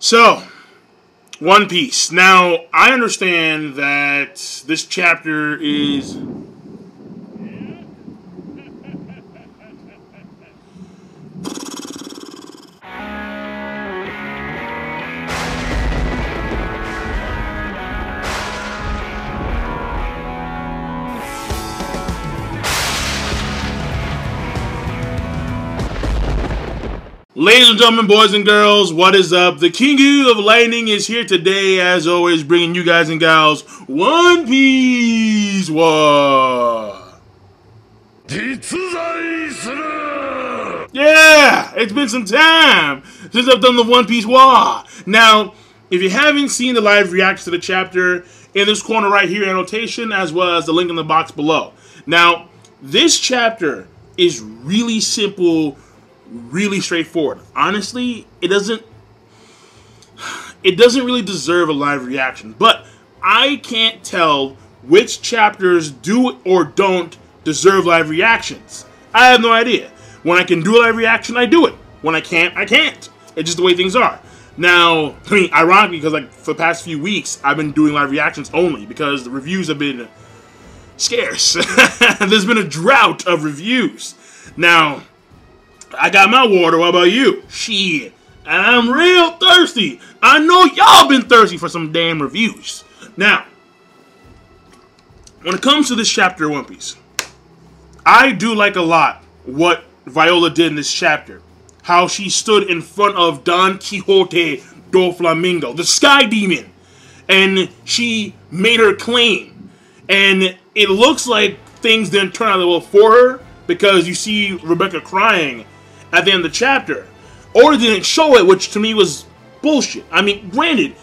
So, One Piece. Now, I understand that this chapter is... Ladies and gentlemen, boys and girls, what is up? The King of Lightning is here today, as always, bringing you guys and gals One Piece War. Yeah, it's been some time since I've done the One Piece War. Now, if you haven't seen the live reaction to the chapter, in this corner right here, annotation, as well as the link in the box below. Now, this chapter is really simple, really straightforward. Honestly, it doesn't really deserve a live reaction, but I can't tell which chapters do or don't deserve live reactions. I have no idea. When I can do a live reaction, I do it. When I can't, I can't. It's just the way things are. Now, I mean, ironically, because like for the past few weeks, I've been doing live reactions only because the reviews have been scarce. There's been a drought of reviews. Now, I got my water. What about you? Shit. And I'm real thirsty. I know y'all been thirsty for some damn reviews. Now, when it comes to this chapter of One Piece, I do like a lot what Viola did in this chapter. How she stood in front of Don Quixote do Flamingo, the Sky Demon, and she made her claim. And it looks like things didn't turn out well for her, because you see Rebecca crying at the end of the chapter. Oda didn't show it, which to me was bullshit. I mean, granted,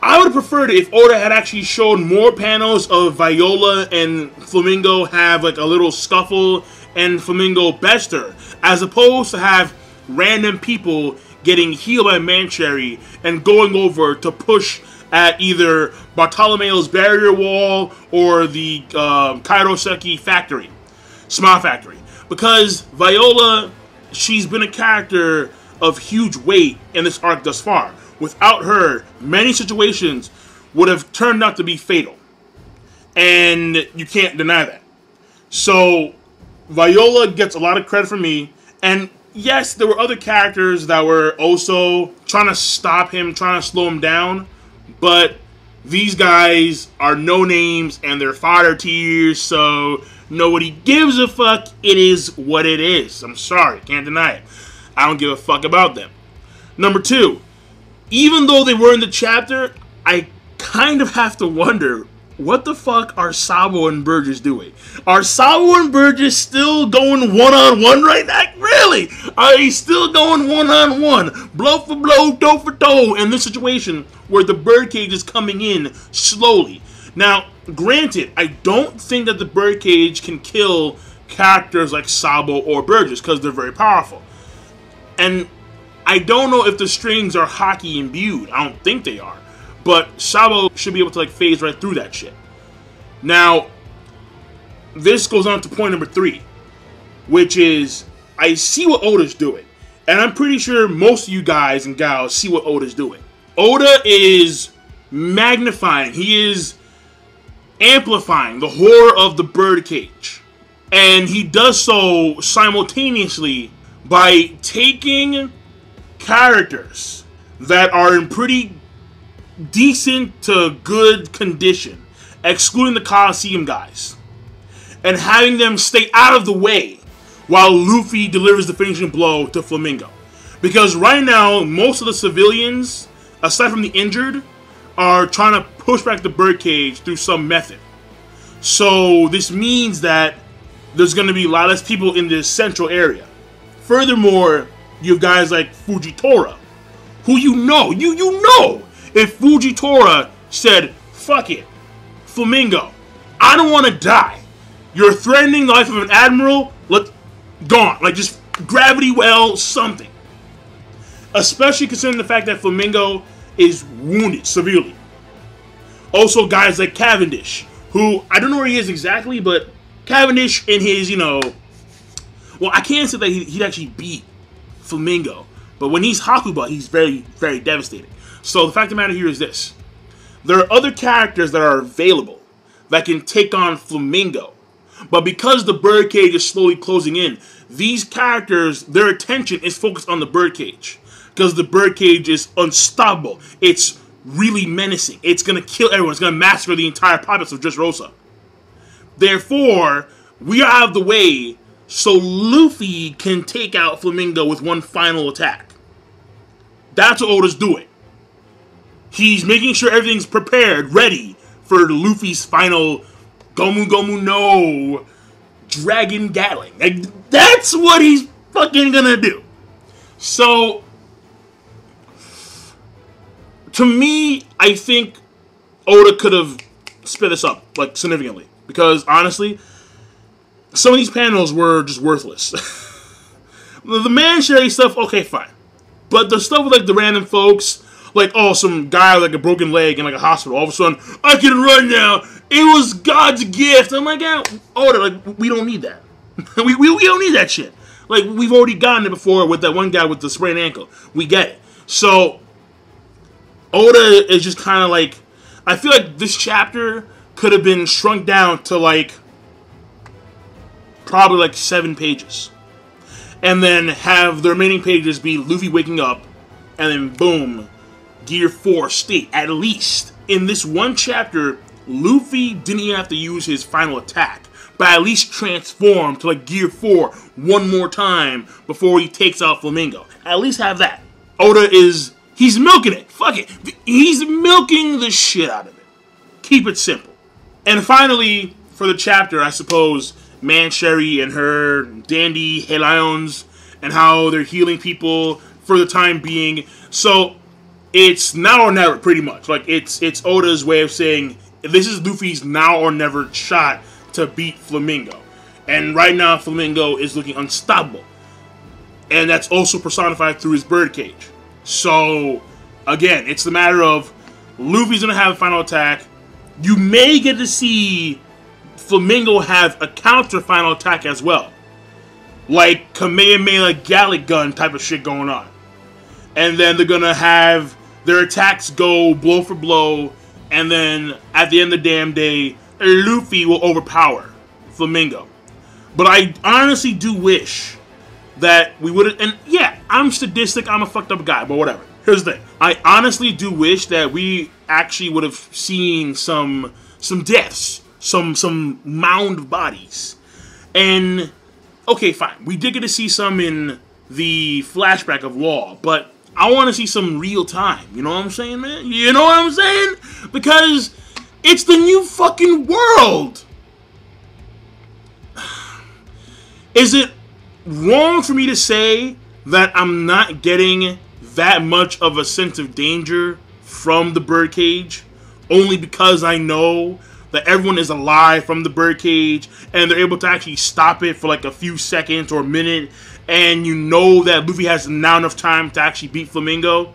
I would have preferred it if Oda had actually shown more panels of Viola and Flamingo have like a little scuffle and Flamingo best her, as opposed to have random people getting healed by Mancherry and going over to push at either Bartolomeo's barrier wall or the Kairoseki factory, Smile Factory. Because Viola, she's been a character of huge weight in this arc thus far. Without her, many situations would have turned out to be fatal. And you can't deny that. So, Viola gets a lot of credit from me. And yes, there were other characters that were also trying to stop him, trying to slow him down. But these guys are no-names and they're fodder tiers, so nobody gives a fuck. It is what it is. I'm sorry, can't deny it. I don't give a fuck about them. Number two, even though they were in the chapter, I kind of have to wonder, what the fuck are Sabo and Burgess doing? Are Sabo and Burgess still going one-on-one right now? Really? Are they still going one-on-one? Blow for blow, toe for toe in this situation where the Birdcage is coming in slowly. Now, granted, I don't think that the Birdcage can kill characters like Sabo or Burgess because they're very powerful. And I don't know if the strings are hockey imbued. I don't think they are. But Sabo should be able to like phase right through that shit. Now, this goes on to point number 3, which is I see what Oda's doing. And I'm pretty sure most of you guys and gals see what Oda's doing. Oda is magnifying. He is amplifying the horror of the Birdcage. And he does so simultaneously by taking characters that are in pretty decent to good condition, excluding the Coliseum guys, and having them stay out of the way while Luffy delivers the finishing blow to Flamingo. Because right now, most of the civilians, aside from the injured, are trying to push back the Birdcage through some method. So this means that there's going to be a lot less people in this central area. Furthermore, you have guys like Fujitora, who you know, if Fujitora said, fuck it, Flamingo, I don't want to die. You're threatening the life of an admiral, gone. Like, just gravity well, something. Especially considering the fact that Flamingo is wounded severely. Also, guys like Cavendish, who, I don't know where he is exactly, but Cavendish in his, well, I can't say that he'd actually beat Flamingo, but when he's Hakuba, he's very, very devastating. So the fact of the matter here is this. There are other characters that are available that can take on Flamingo. But because the Birdcage is slowly closing in, these characters, their attention is focused on the Birdcage. Because the Birdcage is unstoppable. It's really menacing. It's going to kill everyone. It's going to massacre the entire populace of Dressrosa. Therefore, we are out of the way so Luffy can take out Flamingo with one final attack. That's what Oda's doing. He's making sure everything's prepared, ready for Luffy's final Gomu Gomu no Dragon Gatling. Like, that's what he's fucking gonna do. So, to me, I think Oda could have sped this up, like, significantly. Because, honestly, some of these panels were just worthless. The man-sharing stuff, okay, fine. But the stuff with, like, the random folks, like, oh, some guy with, like, a broken leg in, like, a hospital, all of a sudden, I can run now. It was God's gift. I'm like, yeah, Oda, like, we don't need that. we don't need that shit. Like, we've already gotten it before with that one guy with the sprained ankle. We get it. So, Oda is just kind of like, I feel like this chapter could have been shrunk down to, like, probably, like, 7 pages. And then have the remaining pages be Luffy waking up, and then boom, Gear 4 state. At least, in this one chapter, Luffy didn't even have to use his final attack, but at least transform to, like, Gear 4 one more time before he takes out Flamingo. At least have that. Oda is, he's milking it. Fuck it. He's milking the shit out of it. Keep it simple. And finally, for the chapter, I suppose, Sherry and her dandy Helions and how they're healing people for the time being. So, it's now or never, pretty much. Like, it's Oda's way of saying, this is Luffy's now or never shot to beat Flamingo. And right now, Flamingo is looking unstoppable. And that's also personified through his Birdcage. So, again, it's the matter of Luffy's going to have a final attack. You may get to see Flamingo have a counter final attack as well. Like Kamehameha Gallic Gun type of shit going on. And then they're going to have their attacks go blow for blow. And then at the end of the damn day, Luffy will overpower Flamingo. But I honestly do wish that we would have... And yeah, I'm sadistic, I'm a fucked up guy, but whatever. Here's the thing. I honestly do wish that we actually would have seen some deaths. Some mound of bodies. And, okay, fine. We did get to see some in the flashback of Law, but I want to see some real time. You know what I'm saying, man? You know what I'm saying? Because it's the new fucking world. Is it wrong for me to say that I'm not getting that much of a sense of danger from the Birdcage? Only because I know that everyone is alive from the Birdcage, and they're able to actually stop it for like a few seconds or a minute, and you know that Luffy has now enough time to actually beat Flamingo.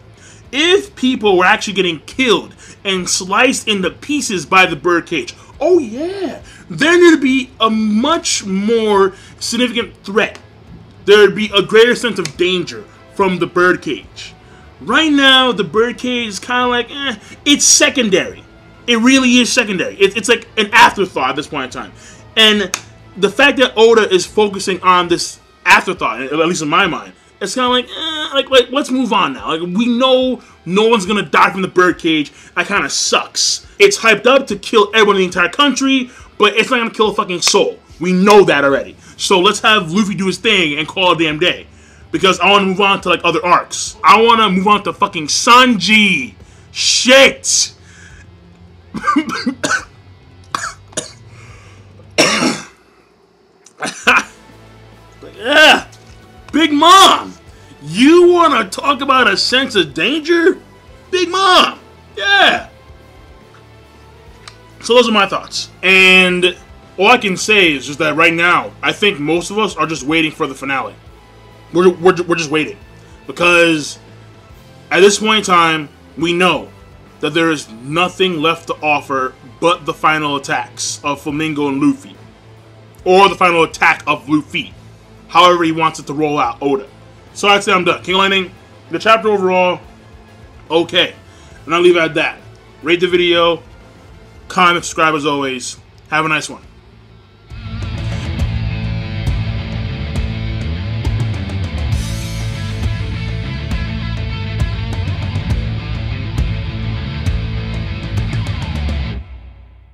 If people were actually getting killed and sliced into pieces by the Birdcage, oh yeah, then there'd be a much more significant threat. There'd be a greater sense of danger from the Birdcage. Right now, the Birdcage is kind of like, it's secondary. It really is secondary. It's like an afterthought at this point in time. And the fact that Oda is focusing on this afterthought, at least in my mind, it's kind of like let's move on now. Like, we know no one's going to die from the Birdcage. That kind of sucks. It's hyped up to kill everyone in the entire country, but it's not going to kill a fucking soul. We know that already. So let's have Luffy do his thing and call it a damn day. Because I want to move on to, like, other arcs. I want to move on to fucking Sanji. Shit! Yeah. Big Mom! You want to talk about a sense of danger? Big Mom! Yeah! So those are my thoughts. And all I can say is just that right now, I think most of us are just waiting for the finale. We're just waiting. Because at this point in time, we know that there is nothing left to offer but the final attacks of Flamingo and Luffy. Or the final attack of Luffy. However he wants it to roll out, Oda. So I'd say I'm done. King of Lightning, the chapter overall, okay. And I'll leave it at that. Rate the video, comment, subscribe as always. Have a nice one.